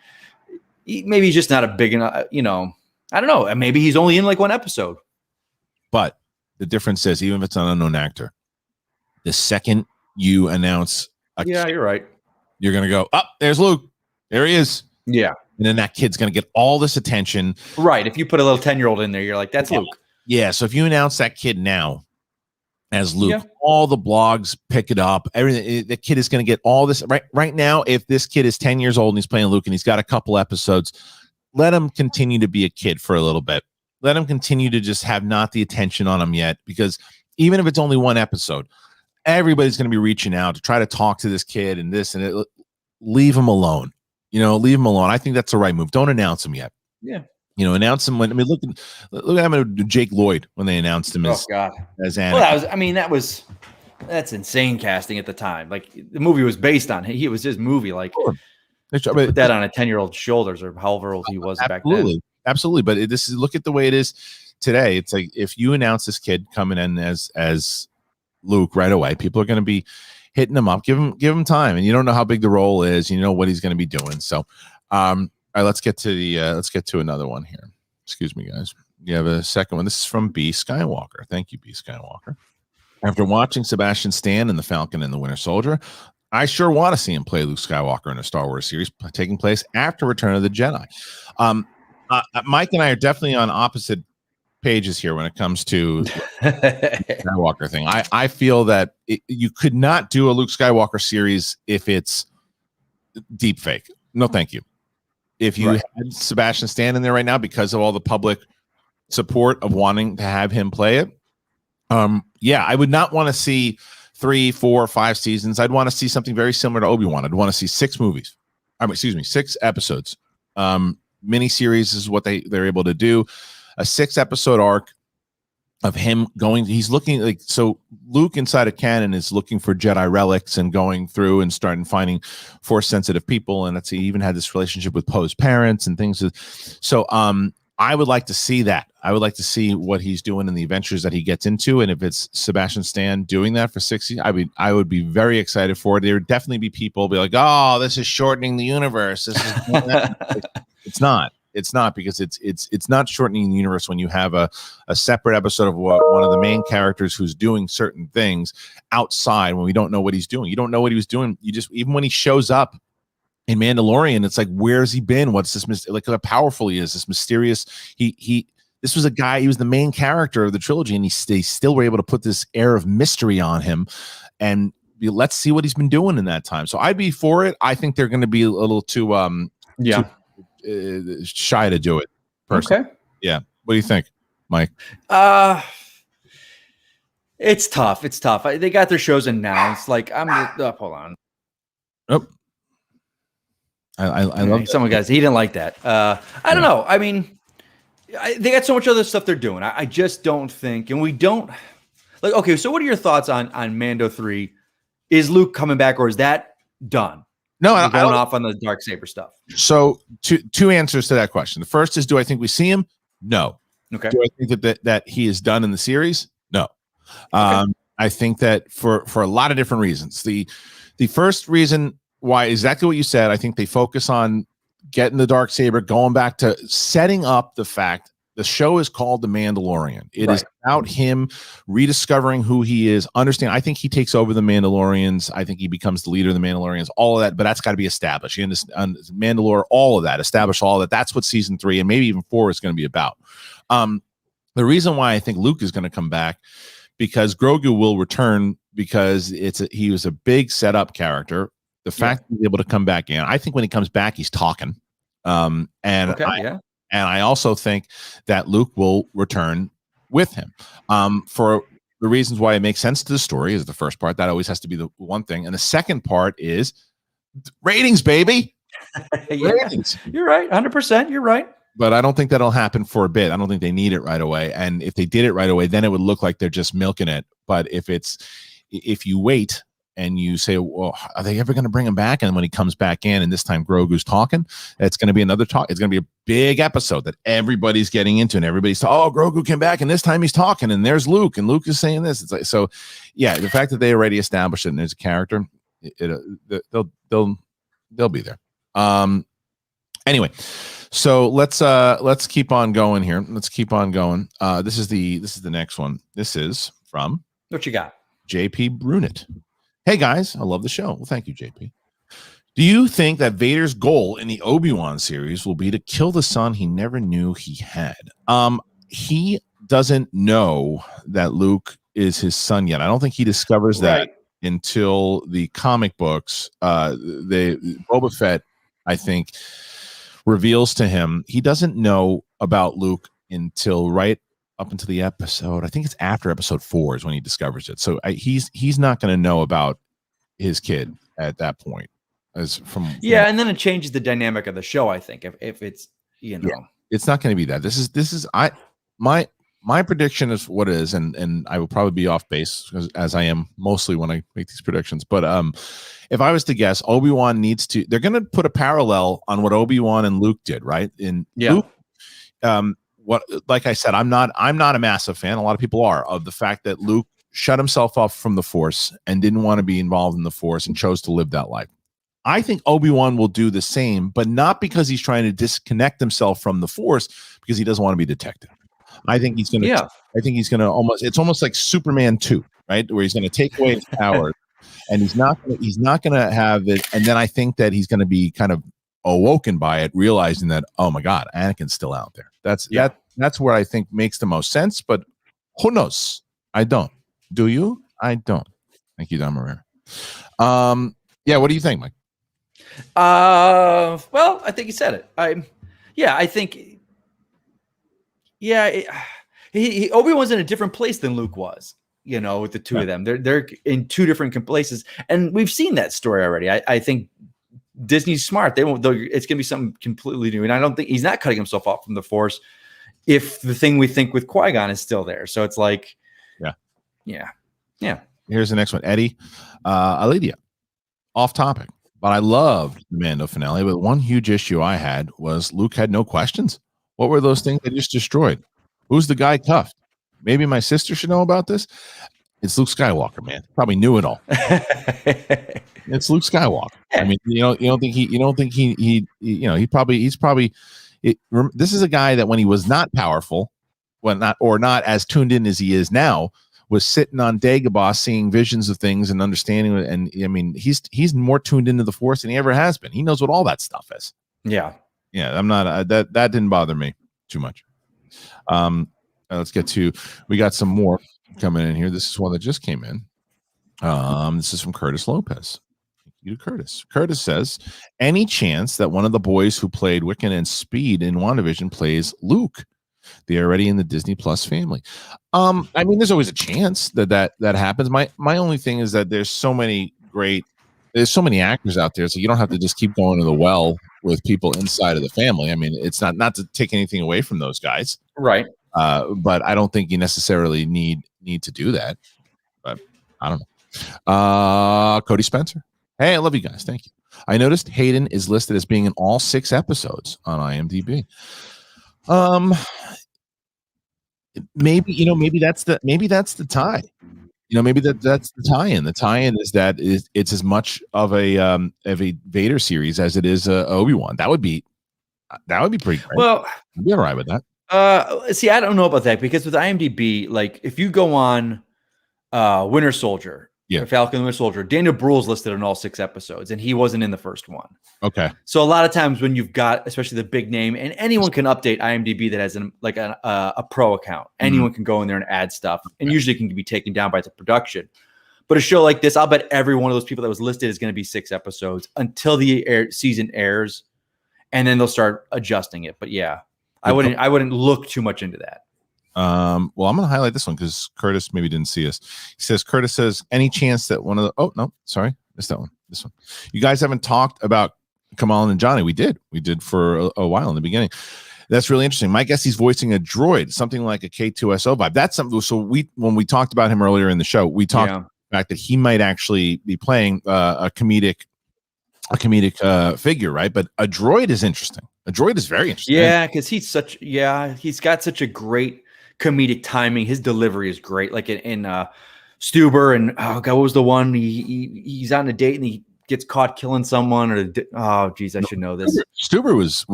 Speaker 2: maybe he's just not a big enough. I don't know. Maybe he's only in like one episode.
Speaker 1: But the difference is, even if it's an unknown actor, the second you announce
Speaker 2: kid, you're right.
Speaker 1: You're going to go, there's Luke. There he is.
Speaker 2: Yeah.
Speaker 1: And then that kid's going to get all this attention.
Speaker 2: Right. If you put a little 10-year-old in there, you're like, that's Luke.
Speaker 1: Yeah. So if you announce that kid now as Luke, all the blogs pick it up. Everything. The kid is going to get all this. Right now, if this kid is 10 years old and he's playing Luke and he's got a couple episodes, let him continue to be a kid for a little bit. Let him continue to just have not the attention on him yet, because even if it's only one episode, everybody's going to be reaching out to try to talk to this kid and this and it. Leave him alone. Leave him alone. I think that's the right move. Don't announce him yet.
Speaker 2: Yeah.
Speaker 1: Announce him when. I mean, look at him, Jake Lloyd, when they announced him as Anakin.
Speaker 2: Well, that's insane casting at the time. Like the movie was based on it was his movie. Like put that on a 10-year-old's shoulders or however old he was back then.
Speaker 1: Absolutely, but look at the way it is today. It's like if you announce this kid coming in as Luke right away, people are going to be hitting him up. Give him time, and you don't know how big the role is. You know what he's going to be doing. So, all right, let's get to another one here. Excuse me, guys. You have a second one. This is from B Skywalker. Thank you, B Skywalker. After watching Sebastian Stan in The Falcon and the Winter Soldier, I sure want to see him play Luke Skywalker in a Star Wars series taking place after Return of the Jedi. Mike and I are definitely on opposite pages here when it comes to the Skywalker thing. I feel that you could not do a Luke Skywalker series if it's deep fake. No, thank you. If you had Sebastian Stan in there right now because of all the public support of wanting to have him play it, I would not want to see 3, 4, 5 seasons. I'd want to see something very similar to Obi-Wan. I'd want to see 6 episodes. Miniseries is what they're able to do. A 6-episode arc, of him going, he's looking like, so Luke inside of canon is looking for Jedi relics and going through and starting finding force sensitive people. And he even had this relationship with Poe's parents and things. So, I would like to see that. I would like to see what he's doing in the adventures that he gets into. And if it's Sebastian Stan doing that for 60, I would be very excited for it. There would definitely be people be like, oh, this is shortening the universe. This is it's not. It's not, because it's not shortening the universe when you have a separate episode of one of the main characters who's doing certain things outside when we don't know what he's doing. You don't know what he was doing. You just, even when he shows up in Mandalorian, it's like, where's he been? What's this? Like, how powerful he is. This mysterious. This was a guy. He was the main character of the trilogy, and they still were able to put this air of mystery on him. And let's see what he's been doing in that time. So I'd be for it. I think they're going to be a little too shy to do it. Personally. Okay. Yeah. What do you think, Mike?
Speaker 2: It's tough. It's tough. They got their shows announced. Like, hold on.
Speaker 1: Oh. I love
Speaker 2: someone, guys. He didn't like that. I don't know. I mean, they got so much other stuff they're doing. I just don't think, and we don't like. Okay, so what are your thoughts on Mando 3? Is Luke coming back, or is that done?
Speaker 1: No,
Speaker 2: I'm going off on the Darksaber stuff.
Speaker 1: So two answers to that question. The first is, do I think we see him? No.
Speaker 2: Okay.
Speaker 1: Do I think that he is done in the series? No. Okay. I think that for a lot of different reasons. The first reason why, exactly what you said, I think they focus on getting the Darksaber, going back to setting up the fact the show is called The Mandalorian. It is about him rediscovering who he is, understand. I think he takes over the Mandalorians. I think he becomes the leader of the Mandalorians, all of that, but that's got to be established. You understand, Mandalore, all of that, establish all of that. That's what season 3 and maybe even 4 is going to be about. The reason why I think Luke is going to come back, because Grogu will return, because he was a big setup character. The fact that he's able to come back in, I think when he comes back, he's talking. And I also think that Luke will return with him. For the reasons why it makes sense to the story is the first part. That always has to be the one thing. And the second part is ratings, baby.
Speaker 2: Ratings. You're right. 100%. You're right.
Speaker 1: But I don't think that'll happen for a bit. I don't think they need it right away. And if they did it right away, then it would look like they're just milking it. But if you wait and you say, well, are they ever going to bring him back? And when he comes back in, and this time Grogu's talking, it's going to be another talk. It's going to be a big episode that everybody's getting into, and everybody's, oh, Grogu came back, and this time he's talking, and there's Luke, and Luke is saying this. It's like, so yeah, the fact that they already established it and there's a character, they'll be there. Anyway, so let's keep on going here. Let's keep on going. This is the next one. This is from,
Speaker 2: what you got?
Speaker 1: JP Brunett. Hey guys, I love the show. Well, thank you, JP. Do you think that Vader's goal in the Obi-Wan series will be to kill the son he never knew he had? He doesn't know that Luke is his son yet. I don't think he discovers that until the comic books. Boba Fett, I think, reveals to him he doesn't know about Luke until right up until the episode. I think it's after episode 4 is when he discovers it. So he's not going to know about his kid at that point. And
Speaker 2: then it changes the dynamic of the show. I think if it's
Speaker 1: it's not going to be that. This is my prediction is what it is, and I will probably be off base as I am mostly when I make these predictions. But if I was to guess, Obi-Wan they're going to put a parallel on what Obi-Wan and Luke did, right? Luke, like I said, I'm not a massive fan. A lot of people are, of the fact that Luke shut himself off from the Force and didn't want to be involved in the Force and chose to live that life. I think Obi-Wan will do the same, but not because he's trying to disconnect himself from the Force, because he doesn't want to be detected. I think he's going to. I think he's going to it's almost like Superman 2, right, where he's going to take away his powers, and he's not going to have it. And then I think that he's going to be kind of awoken by it, realizing that, oh my God, Anakin's still out there. That's where I think makes the most sense. But who knows? I don't. Do you? I don't. Thank you, Don Marrero. What do you think, Mike?
Speaker 2: Well, I think you said it. I think. Obi-Wan's in a different place than Luke was. With the two of them, they're in two different places, and we've seen that story already. I think Disney's smart. It's going to be something completely new, and I don't think he's not cutting himself off from the Force if the thing we think with Qui-Gon is still there. So it's like, yeah.
Speaker 1: Here's the next one. Eddie, Alidia, off topic, but I loved the Mando finale. But one huge issue I had was Luke had no questions. What were those things they just destroyed? Who's the guy cuffed? Maybe my sister should know about this. It's Luke Skywalker, man. Probably knew it all. It's Luke Skywalker. I mean, you don't think he's probably. This is a guy that when he was not powerful, not as tuned in as he is now, was sitting on Dagobah seeing visions of things and understanding. And I mean, he's more tuned into the Force than he ever has been. He knows what all that stuff is. Yeah. I'm not that didn't bother me too much. Let's get to, we got some more coming in here. This is one that just came in. This is from Curtis Lopez. Thank you to Curtis. Curtis says, any chance that one of the boys who played Wiccan and Speed in WandaVision plays Luke? They're already in the Disney Plus family. I mean, there's always a chance that happens. My only thing is that there's so many actors out there, so you don't have to just keep going to the well with people inside of the family. I mean, it's not to take anything away from those guys,
Speaker 2: right?
Speaker 1: But I don't think you necessarily need to do that. But I don't know. Cody Spencer. Hey, I love you guys. Thank you. I noticed Hayden is listed as being in all 6 episodes on IMDb. Maybe that's the tie. Maybe that's the tie-in. The tie-in is that it's as much of a Vader series as it is Obi-Wan. That would be pretty great.
Speaker 2: Well,
Speaker 1: I'd be all right with that.
Speaker 2: See, I don't know about that because with IMDb, like if you go on Winter Soldier, Falcon and Winter Soldier, Daniel Bruhl's listed in all 6 episodes, and he wasn't in the first one. Okay. So a lot of times when you've got, especially the big name, and anyone can update IMDb that has a pro account. Anyone can go in there and add stuff, and usually it can be taken down by the production. But a show like this, I'll bet every one of those people that was listed is going to be 6 episodes until the season airs, and then they'll start adjusting it. But yeah, I wouldn't look too much into that.
Speaker 1: Well, I'm going to highlight this one because Curtis maybe didn't see us. Curtis says, any chance that one of the, missed that one. This one. You guys haven't talked about Kamal and Johnny. We did for a while in the beginning. That's really interesting. My guess he's voicing a droid, something like a K2SO vibe. That's something. So when we talked about him earlier in the show, we talked about the fact that he might actually be playing a comedic figure, right? But a droid is interesting. A droid is very interesting.
Speaker 2: Yeah, because he's got such a great comedic timing. His delivery is great. Like in Stuber and what was the one? He's on a date and he gets caught killing someone. I should know this.
Speaker 1: Stuber was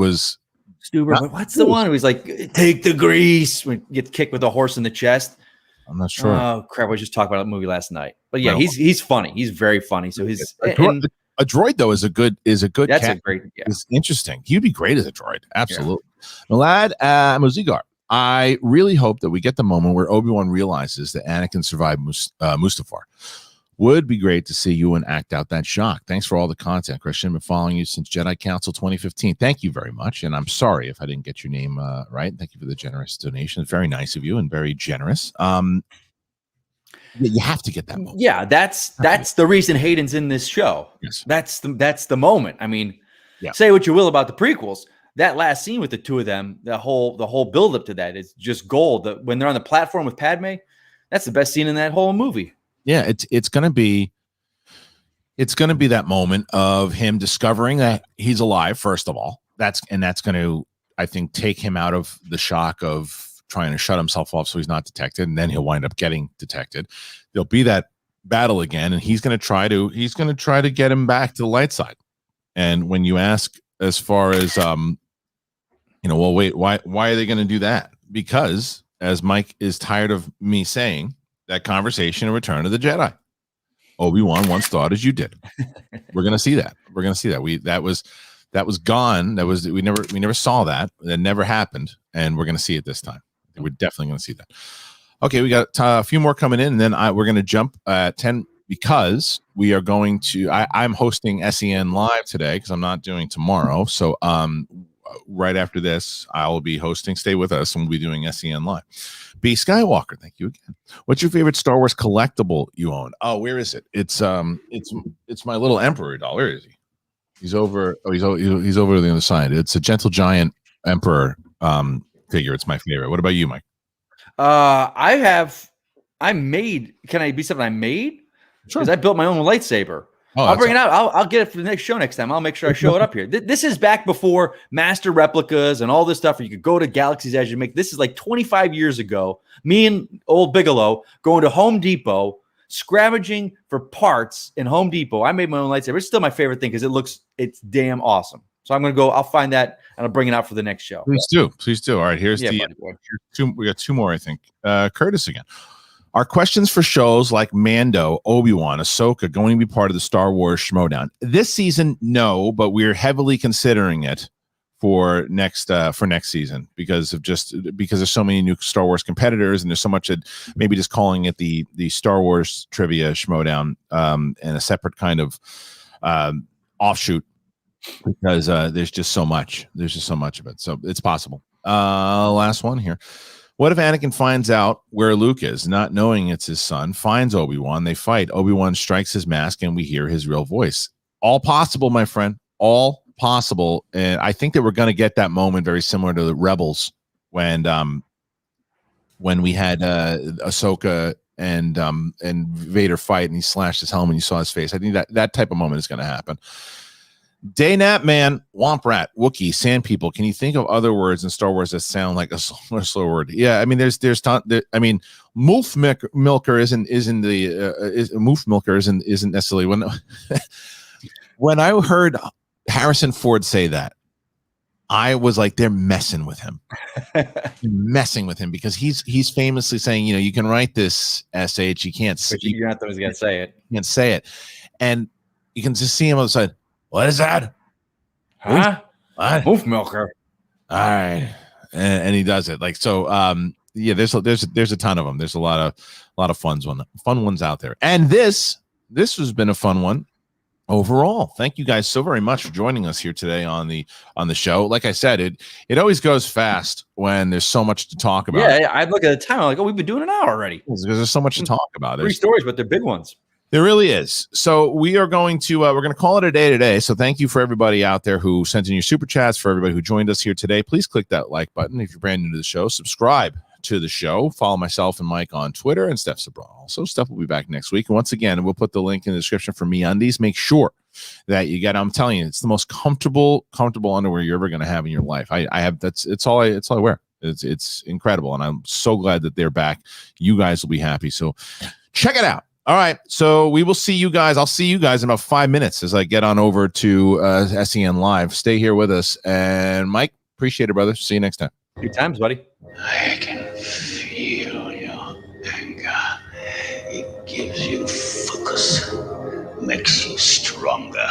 Speaker 2: Stuber. But what's the one? He was like, take the grease when he gets kicked with a horse in the chest.
Speaker 1: I'm not sure.
Speaker 2: Oh crap! I was just talking about that movie last night. But yeah, he's funny. He's very funny. So he's
Speaker 1: a droid though is a good.
Speaker 2: That's a great. Yeah.
Speaker 1: It's interesting. He'd be great as a droid. Absolutely. Yeah. Milad Mozigar. I really hope that we get the moment where Obi-Wan realizes that Anakin survived Mustafar. Would be great to see Ewan act out that shock. Thanks for all the content, Christian. I've been following you since Jedi Council 2015. Thank you very much. And I'm sorry if I didn't get your name right. Thank you for the generous donation. It's very nice of you and very generous. You have to get that moment.
Speaker 2: Yeah, that's the reason Hayden's in this show.
Speaker 1: Yes.
Speaker 2: That's the moment. I mean, say what you will about the prequels. That last scene with the two of them, the whole build up to that is just gold. When they're on the platform with Padme, that's the best scene in that whole movie.
Speaker 1: Yeah, it's gonna be that moment of him discovering that he's alive. First of all, that's going to, I think, take him out of the shock of trying to shut himself off so he's not detected, and then he'll wind up getting detected. There'll be that battle again, and he's going to try to get him back to the light side. And when you ask, as far as well, wait, why are they going to do that? Because, as Mike is tired of me saying, that conversation in Return of the Jedi, Obi-Wan once thought as you did. We're going to see that. That was gone. We never saw that. That never happened, and we're going to see it this time. We're definitely going to see that. Okay, we got a few more coming in, and then we're going to jump at 10 because we are going to. I'm hosting SEN Live today because I'm not doing tomorrow. So right after this, I will be hosting. Stay with us, and we'll be doing SEN Live. B Skywalker, thank you again. What's your favorite Star Wars collectible you own? Oh, where is it? It's my little Emperor doll. Where is he? He's over. Oh, he's over on the other side. It's a Gentle Giant Emperor figure. It's my favorite. What about you, Mike?
Speaker 2: Can I be something I made?
Speaker 1: Sure.
Speaker 2: Because I built my own lightsaber.
Speaker 1: Oh,
Speaker 2: I'll bring it out. I'll get it for the next show next time. I'll make sure I show it up here. This is back before master replicas and all this stuff where you could go to Galaxy's Edge and make. This is like 25 years ago. Me and old Bigelow going to Home Depot, scavenging for parts in Home Depot. I made my own lightsaber. It's still my favorite thing because it's damn awesome. So I'm going to go. I'll find that and I'll bring it out for the next show.
Speaker 1: Please do. All right, here's we got two more, I think. Curtis again. Are questions for shows like Mando, Obi-Wan, Ahsoka going to be part of the Star Wars Schmodown? This season, no, but we're heavily considering it for next season because there's so many new Star Wars competitors and there's so much that maybe just calling it the Star Wars Trivia Schmodown and a separate kind of offshoot because there's just so much of it. So it's possible. Last one here. What if Anakin finds out where Luke is, not knowing it's his son, finds Obi-Wan, they fight, Obi-Wan strikes his mask, and we hear his real voice? All possible, my friend. All possible. And I think that we're going to get that moment very similar to the Rebels when we had Ahsoka and Vader fight, and he slashed his helmet and you saw his face. I think that type of moment is going to happen. Daynap Man, Womp Rat, Wookiee, Sand People. Can you think of other words in Star Wars that sound like a slow word? Yeah, I mean, there's Moof Milker isn't necessarily when I heard Harrison Ford say that, I was like, they're messing with him, because he's famously saying, you can write this SH, you can't.
Speaker 2: But you're not the one's gonna say it.
Speaker 1: You can't say it, and you can just see him on the side. What is that?
Speaker 2: Huh?
Speaker 1: What?
Speaker 2: Wolf milker.
Speaker 1: All right, and he does it like so. Yeah, there's a ton of them. There's a lot of fun ones out there, and this has been a fun one overall. Thank you guys so very much for joining us here today on the show. Like I said, it always goes fast when there's so much to talk about.
Speaker 2: Yeah, I look at the time. I'm like, we've been doing an hour already
Speaker 1: because there's so much to talk about.
Speaker 2: There's 3 stories, but they're big ones.
Speaker 1: There really is. So we are going to we're going to call it a day today. So thank you for everybody out there who sent in your super chats, for everybody who joined us here today. Please click that like button if you're brand new to the show. Subscribe to the show. Follow myself and Mike on Twitter and Steph Sabra. Also, Steph will be back next week. And once again, we'll put the link in the description for MeUndies. Make sure that you get. I'm telling you, it's the most comfortable underwear you're ever going to have in your life. I have it's all I wear. It's incredible, and I'm so glad that they're back. You guys will be happy. So check it out. All right, so we will see you guys. I'll see you guys in about 5 minutes as I get on over to SEN Live. Stay here with us. And Mike, appreciate it, brother. See you next time.
Speaker 2: Good times, buddy.
Speaker 3: I can feel your anger. It gives you focus, makes you stronger.